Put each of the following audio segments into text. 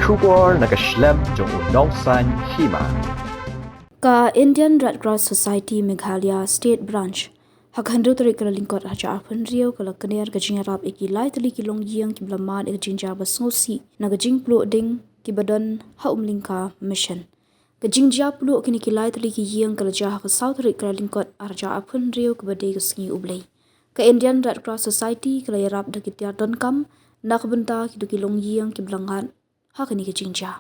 Shubor Nakashlem Jong Nongsan Hima. Ka Indian Red Cross Society Meghalaya State Branch Hakhandu tarik kala lingkot haja apun riau kala kener gajing rap iki lai tali kilong yang ki blaman ek jinja basngosi na gajing plu ding ki badan ha lingka mission gajing ja plu kini ki lai tali ki yang kala jah ka south tarik kala lingkot haja apun riau ke bade gasngi ublei ka Indian Red Cross Society kala yarap da kitia don kam nak benta ki kilong yang ki blangan ha kini gajing ja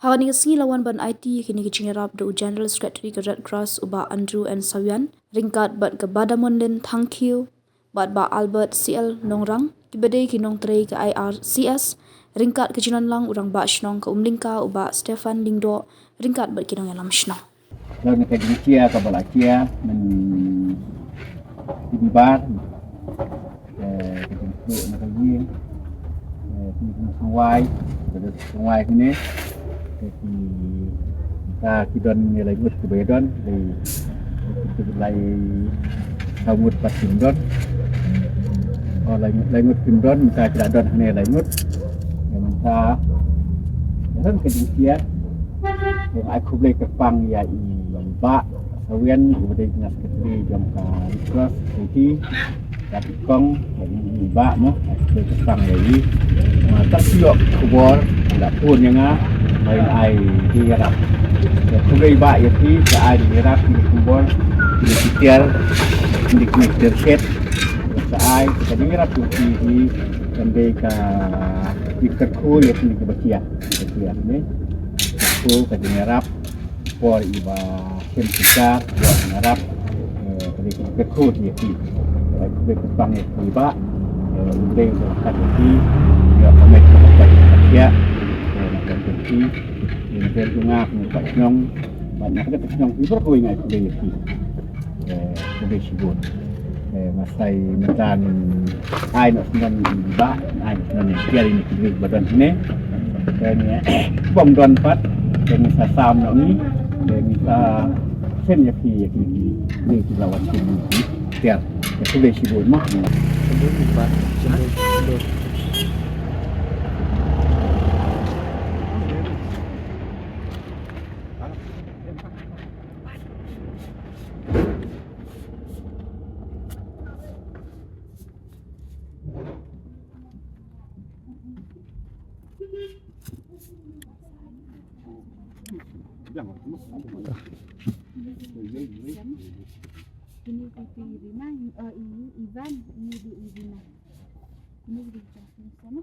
Hawani ngi lawan ban IT kini ki chingarap do General Secretary ke Red Cross uba Andrew and Sawian ringkat bat ke Badamonden thank you bat ba Albert CL Nongrang ki bedai ki nong trei ke IRCS ringkat ke jinon lang urang ba shnong ke umlingka uba Stefan Lingdo ringkat bat ki nong yalam shnong lalu ke Indonesia ke Malaysia men dibar ke jemput nak lagi sungai ini jadi kita kidon nilai gut ke bedon dari itu nilai samut pas kindon nilai gut kindon minta tidak don nilai gut yang minta yang ke Indonesia yang aku boleh kepang ya lomba sawian kemudian dengan sekretari jangka terus jadi tapi kong yang ba mo boleh kepang lagi mata siok kubor tidak pun yang main air di garap. Kubai ba ya ti sa air di garap di kubur di sekitar di terset sa air di garap di sampai ke ikat ku ya ti ke bakia ni. Ku ke garap por iba semtika buat garap di ikat ku ya ti. Kubai kepang ya iba boleh kat ti ya pamit ke bakia dan kunci yang terdengar mengucap nyong banyak kata nyong ibu kau ingat sudah yaki sudah sibuk masai mentan air nak senang ba air senang tiada ini kiri badan ini dan bom don pat dan misa sam ni dan misa sen yaki ini lawan sini tiada sudah sibuk mah sebelum ba sebelum ini pipi Irina, ini Ivan, ini di Irina. Ini di sana,